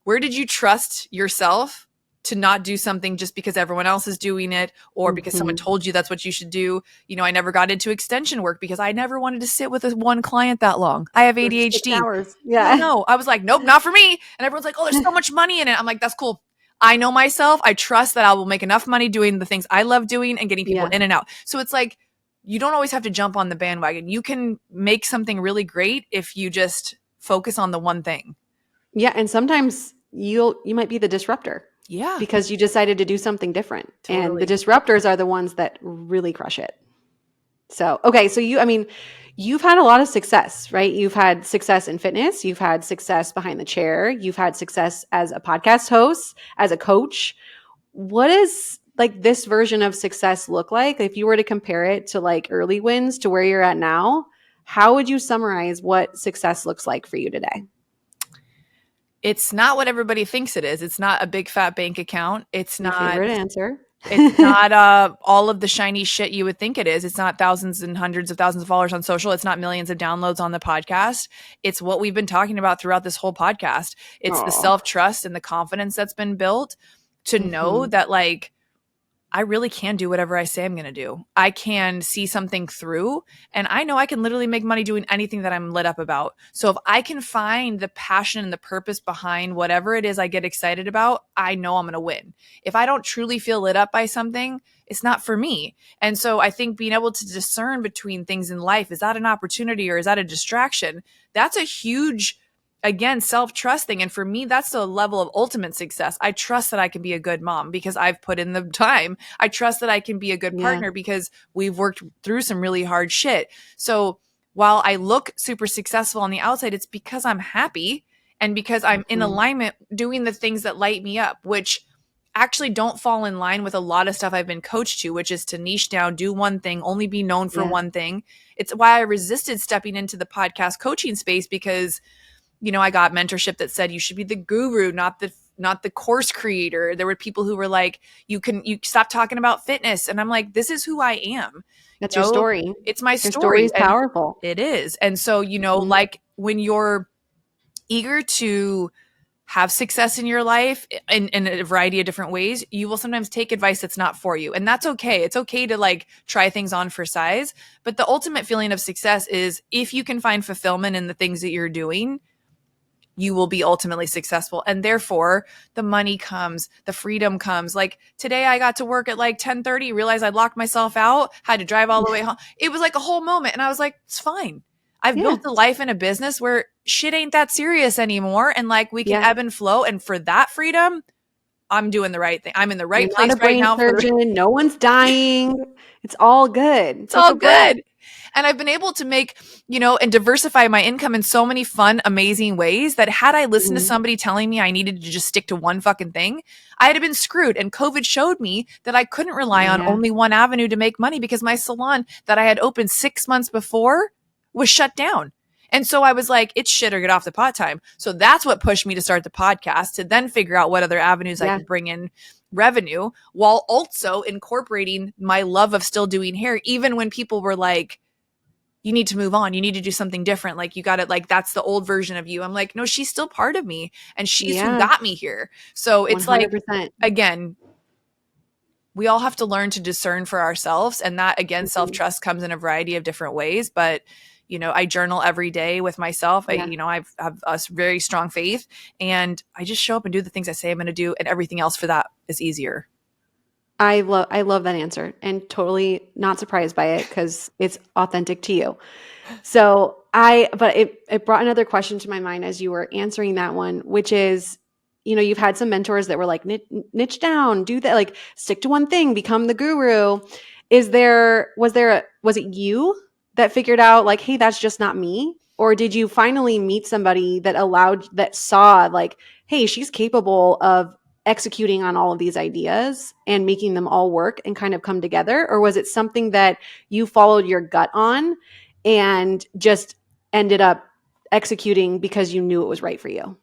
where did you trust yourself to not do something just because everyone else is doing it, or because someone told you that's what you should do? You know, I never got into extension work because I never wanted to sit with one client that long. I have ADHD. 6 hours. Yeah. No, I was like, nope, not for me. And everyone's like, oh, there's so much money in it. I'm like, that's cool. I know myself. I trust that I will make enough money doing the things I love doing and getting people in and out. So it's like, you don't always have to jump on the bandwagon. You can make something really great if you just focus on the one thing. Yeah. And sometimes you might be the disruptor. Yeah. Because you decided to do something different. Totally. And the disruptors are the ones that really crush it. So, okay. So you've had a lot of success, right? You've had success in fitness. You've had success behind the chair. You've had success as a podcast host, as a coach. What does like this version of success look like? If you were to compare it to like early wins to where you're at now, how would you summarize what success looks like for you today? It's not what everybody thinks it is. It's not a big fat bank account. It's My not favorite answer. It's not all of the shiny shit you would think it is. It's not thousands and hundreds of thousands of followers on social. It's not millions of downloads on the podcast. It's what we've been talking about throughout this whole podcast. It's the Aw. self-trust and the confidence that's been built to know Mhm. that like I really can do whatever I say I'm going to do. I can see something through, and I know I can literally make money doing anything that I'm lit up about. So if I can find the passion and the purpose behind whatever it is I get excited about, I know I'm going to win. If I don't truly feel lit up by something, it's not for me. And so I think being able to discern between things in life, is that an opportunity or is that a distraction? That's a huge, again, self-trust thing. And for me, that's the level of ultimate success. I trust that I can be a good mom because I've put in the time. I trust that I can be a good Yeah. partner because we've worked through some really hard shit. So while I look super successful on the outside, it's because I'm happy and because I'm in Mhm. alignment doing the things that light me up, which actually don't fall in line with a lot of stuff I've been coached to, which is to niche down, do one thing, only be known for Yeah. one thing. It's why I resisted stepping into the podcast coaching space because I got mentorship that said you should be the guru, not the course creator. There were people who were like, you stop talking about fitness. And I'm like, this is who I am. That's your story. It's my Your story story. is And powerful. it is. And so, Mhm. like when you're eager to have success in your life in a variety of different ways, you will sometimes take advice that's not for you. And that's okay. It's okay to like try things on for size. But the ultimate feeling of success is if you can find fulfillment in the things that you're doing, you will be ultimately successful. And therefore the money comes, the freedom comes. Like today I got to work at like 10:30, realized I'd locked myself out, had to drive all the way home. It was like a whole moment. And I was like, it's fine. I've Yeah. built a life and a business where shit ain't that serious anymore. And like we can Yeah. ebb and flow. And for that freedom, I'm doing the right thing. I'm in the right You're place not a right brain now. surgeon. No one's dying. It's all good. It's Take all a breath. good. And I've been able to make, and diversify my income in so many fun, amazing ways that had I listened to Mhm. somebody telling me I needed to just stick to one fucking thing, I'd have been screwed. And COVID showed me that I couldn't rely on Yeah. only one avenue to make money because my salon that I had opened 6 months before was shut down. And so I was like, it's shit or get off the pot time. So that's what pushed me to start the podcast, to then figure out what other avenues I Yeah. could bring in revenue while also incorporating my love of still doing hair, even when people were like, you need to move on. You need to do something different. Like you got it. Like that's the old version of you. I'm like, no, she's still part of me and she's who Yeah. got me here. So it's like, 100%. again, we all have to learn to discern for ourselves. And that, again, Mhm. self-trust comes in a variety of different ways. But, I journal every day with myself. Yeah. I have a very strong faith and I just show up and do the things I say I'm going to do. And everything else for that is easier. I love that answer and totally not surprised by it because it's authentic to you. So but it brought another question to my mind as you were answering that one, which is, you've had some mentors that were like, niche down, do that, like stick to one thing, become the guru. Was it you that figured out like, hey, that's just not me? Or did you finally meet somebody that saw like, hey, she's capable of executing on all of these ideas and making them all work and kind of come together? Or was it something that you followed your gut on and just ended up executing because you knew it was right for you?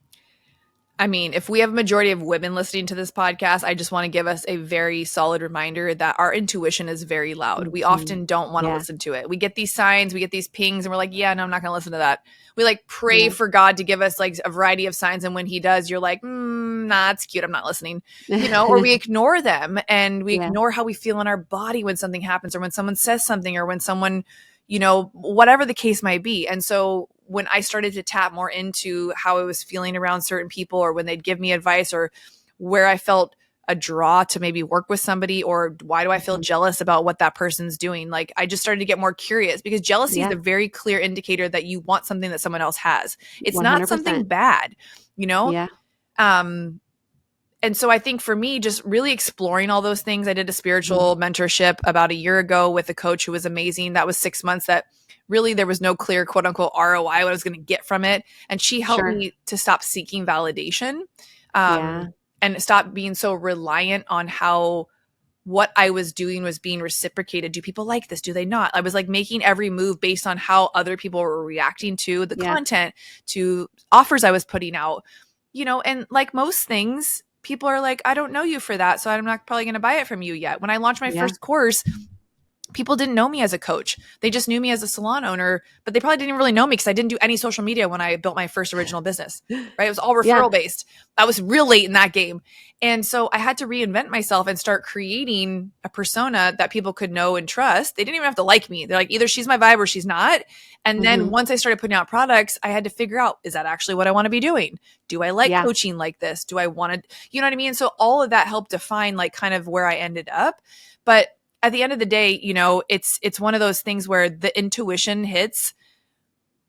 I mean, if we have a majority of women listening to this podcast, I just want to give us a very solid reminder that our intuition is very loud. We often don't want to Yeah. listen to it. We get these signs, we get these pings, and we're like, yeah, no, I'm not going to listen to that. We like pray Yeah. for God to give us like a variety of signs. And when he does, you're like, nah, it's cute. I'm not listening, or we ignore them and we Yeah. ignore how we feel in our body when something happens or when someone says something or when someone, whatever the case might be. And so when I started to tap more into how I was feeling around certain people or when they'd give me advice or where I felt a draw to maybe work with somebody or why do I feel jealous about what that person's doing? Like I just started to get more curious because jealousy is a very clear indicator that you want something that someone else has. It's not 100%. something bad, Yeah. And so I think for me, just really exploring all those things. I did a spiritual mentorship about a year ago with a coach who was amazing. That was 6 months that really there was no clear quote unquote ROI, what I was going to get from it. And she helped me to stop seeking validation and stop being so reliant on how what I was doing was being reciprocated. Do people like this? Do they not? I was like making every move based on how other people were reacting to the content, to offers I was putting out, you know, and like most things, people are like, I don't know you for that, so I'm not probably going to buy it from you yet. When I launched my first course, people didn't know me as a coach. They just knew me as a salon owner, but they probably didn't really know me because I didn't do any social media when I built my first original business, right? It was all referral based. I was real late in that game. And so I had to reinvent myself and start creating a persona that people could know and trust. They didn't even have to like me. They're like, either she's my vibe or she's not. And then once I started putting out products, I had to figure out, is that actually what I want to be doing? Do I like coaching like this? Do I want to, you know what I mean? So all of that helped define like kind of where I ended up. But at the end of the day, you know, it's one of those things where the intuition hits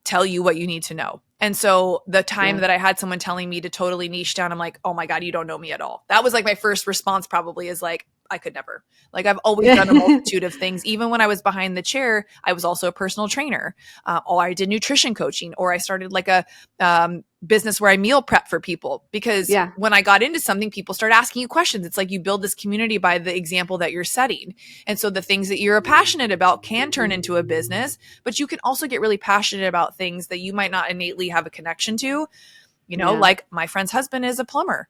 tell you what you need to know. And so the time that I had someone telling me to totally niche down, I'm like, oh my God, you don't know me at all. That was like my first response probably is like, I could never. Like I've always done a multitude of things. Even when I was behind the chair, I was also a personal trainer, or I did nutrition coaching, or I started like a business where I meal prep for people. Because when I got into something, people start asking you questions. It's like you build this community by the example that you're setting. And so the things that you're passionate about can turn into a business, but you can also get really passionate about things that you might not innately have a connection to. You know, like my friend's husband is a plumber.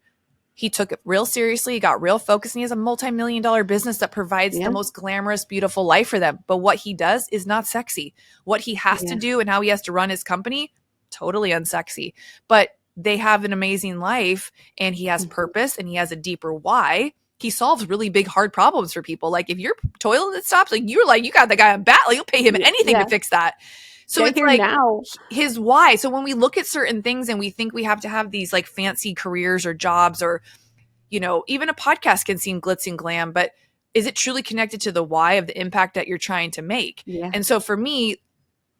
He took it real seriously. He got real focused, and he has a multi-million-dollar business that provides the most glamorous, beautiful life for them. But what he does is not sexy. What he has to do and how he has to run his company, totally unsexy. But they have an amazing life, and he has purpose, and he has a deeper why. He solves really big, hard problems for people. Like if your toilet stops, like you're like, you got the guy on bat, like you'll pay him anything to fix that. So it's like his why. So when we look at certain things and we think we have to have these like fancy careers or jobs, or, you know, even a podcast can seem glitz and glam, but is it truly connected to the why of the impact that you're trying to make? And so for me,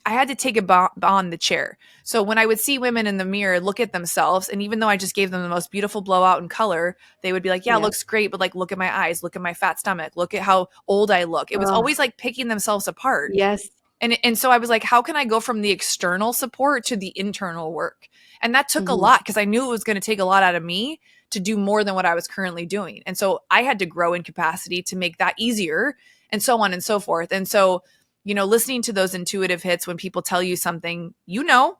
I had to take a on the chair. So when I would see women in the mirror look at themselves, and even though I just gave them the most beautiful blowout in color, they would be like, yeah, it looks great, but like, look at my eyes, look at my fat stomach, look at how old I look. It was always like picking themselves apart. And so I was like, how can I go from the external support to the internal work? And that took a lot, because I knew it was going to take a lot out of me to do more than what I was currently doing. And so I had to grow in capacity to make that easier, and so on and so forth. And so, you know, listening to those intuitive hits when people tell you something, you know,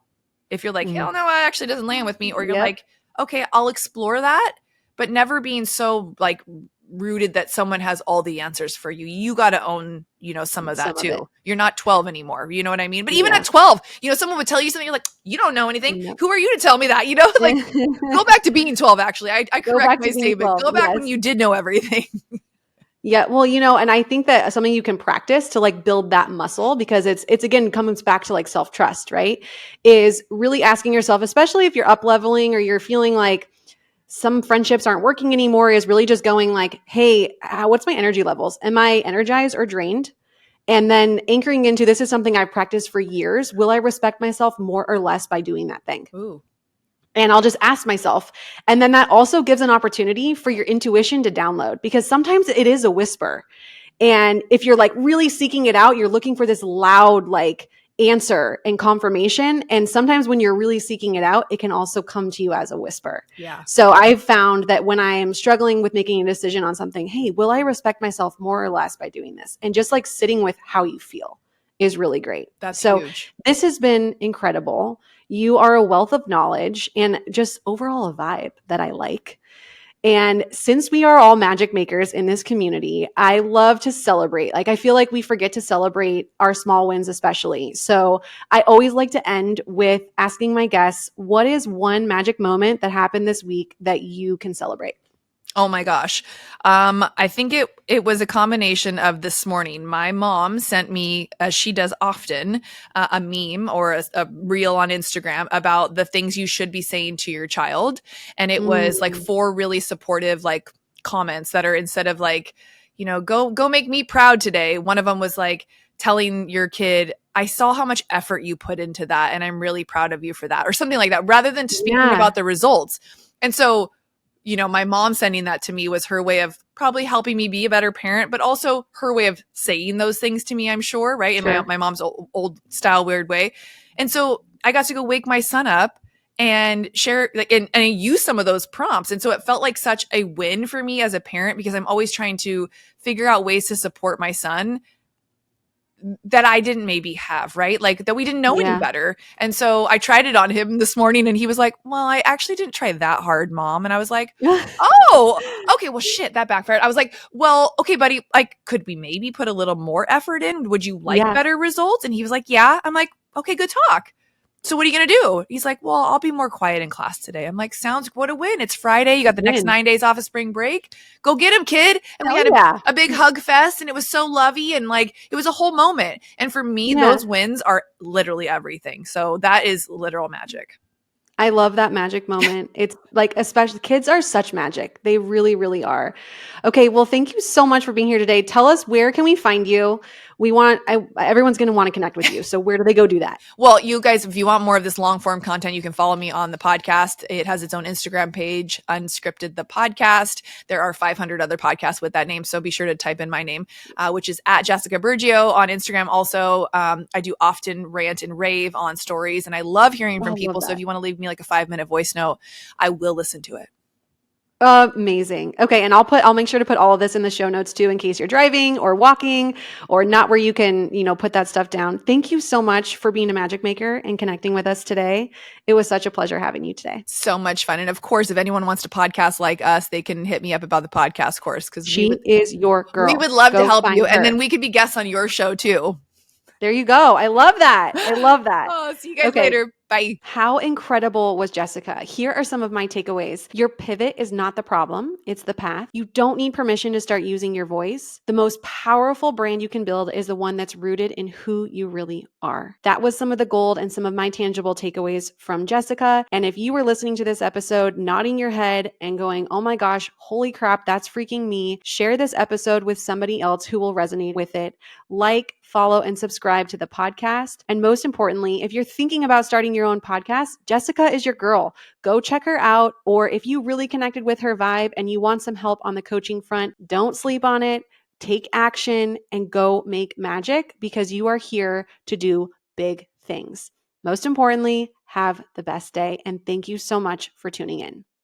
if you're like, hell no, it actually doesn't land with me, or you're like, okay, I'll explore that, but never being so like rooted that someone has all the answers for you. You got to own, you know, some of that too. You're not 12 anymore. You know what I mean? But even at 12, you know, someone would tell you something, you're like, you don't know anything. Who are you to tell me that? You know, like go back to being 12. Actually, I correct my statement. Go back when you did know everything. Yeah. Well, you know, and I think that something you can practice to like build that muscle, because it's again, comes back to like self-trust, right? Is really asking yourself, especially if you're up leveling or you're feeling like some friendships aren't working anymore, is really just going like, hey, what's my energy levels? Am I energized or drained? And then anchoring into, this is something I've practiced for years. Will I respect myself more or less by doing that thing? Ooh. And I'll just ask myself. And then that also gives an opportunity for your intuition to download, because sometimes it is a whisper. And if you're like really seeking it out, you're looking for this loud like answer and confirmation. And sometimes when you're really seeking it out, it can also come to you as a whisper. So I've found that when I am struggling with making a decision on something, hey, will I respect myself more or less by doing this? And just like sitting with how you feel is really great. That's so huge. This has been incredible. You are a wealth of knowledge and just overall a vibe that I like. And since we are all magic makers in this community, I love to celebrate. Like, I feel like we forget to celebrate our small wins, especially. So I always like to end with asking my guests, what is one magic moment that happened this week that you can celebrate? Oh my gosh. I think it was a combination of this morning. My mom sent me, as she does often, a meme or a reel on Instagram about the things you should be saying to your child. And it was like 4 really supportive, like comments that are, instead of like, you know, go make me proud today. One of them was like telling your kid, I saw how much effort you put into that, and I'm really proud of you for that, or something like that, rather than speaking about the results. And so, my mom sending that to me was her way of probably helping me be a better parent, but also her way of saying those things to me, I'm sure, right? Sure. In my mom's old style, weird way. And so I got to go wake my son up and share and use some of those prompts. And so it felt like such a win for me as a parent, because I'm always trying to figure out ways to support my son that I didn't maybe have, right? Like that we didn't know any better. And so I tried it on him this morning and he was like, well, I actually didn't try that hard, Mom. And I was like, oh, okay, well, shit, that backfired. I was like, well, okay, buddy, like, could we maybe put a little more effort in? Would you like better results? And he was like, yeah. I'm like, okay, good talk. So what are you going to do? He's like, well, I'll be more quiet in class today. I'm like, what a win. It's Friday. You got the next 9 days off of spring break. Go get him, kid. And we had a big hug fest and it was so lovey and like, it was a whole moment. And for me, those wins are literally everything. So that is literal magic. I love that magic moment. It's like, especially kids are such magic. They really, really are. Okay. Well, thank you so much for being here today. Tell us, where can we find you? Everyone's going to want to connect with you. So where do they go do that? Well, you guys, if you want more of this long form content, you can follow me on the podcast. It has its own Instagram page, Unscripted the podcast. There are 500 other podcasts with that name. So be sure to type in my name, which is at Jessica Burgio on Instagram. Also, I do often rant and rave on stories and I love hearing from people. So if you want to leave me like a 5-minute voice note, I will listen to it. Amazing. Okay. And I'll make sure to put all of this in the show notes too, in case you're driving or walking or not where you can, put that stuff down. Thank you so much for being a magic maker and connecting with us today. It was such a pleasure having you today. So much fun. And of course, if anyone wants to podcast like us, they can hit me up about the podcast course. Cause she is your girl. We would love to help you. And then we could be guests on your show too. There you go. I love that. Oh, see you guys later. Bye. How incredible was Jessica? Here are some of my takeaways. Your pivot is not the problem. It's the path. You don't need permission to start using your voice. The most powerful brand you can build is the one that's rooted in who you really are. That was some of the gold and some of my tangible takeaways from Jessica. And if you were listening to this episode, nodding your head and going, oh my gosh, holy crap, that's freaking me, share this episode with somebody else who will resonate with it. Like, follow, and subscribe to the podcast. And most importantly, if you're thinking about starting your own podcast, Jessica is your girl. Go check her out. Or if you really connected with her vibe and you want some help on the coaching front, don't sleep on it. Take action and go make magic, because you are here to do big things. Most importantly, have the best day. And thank you so much for tuning in.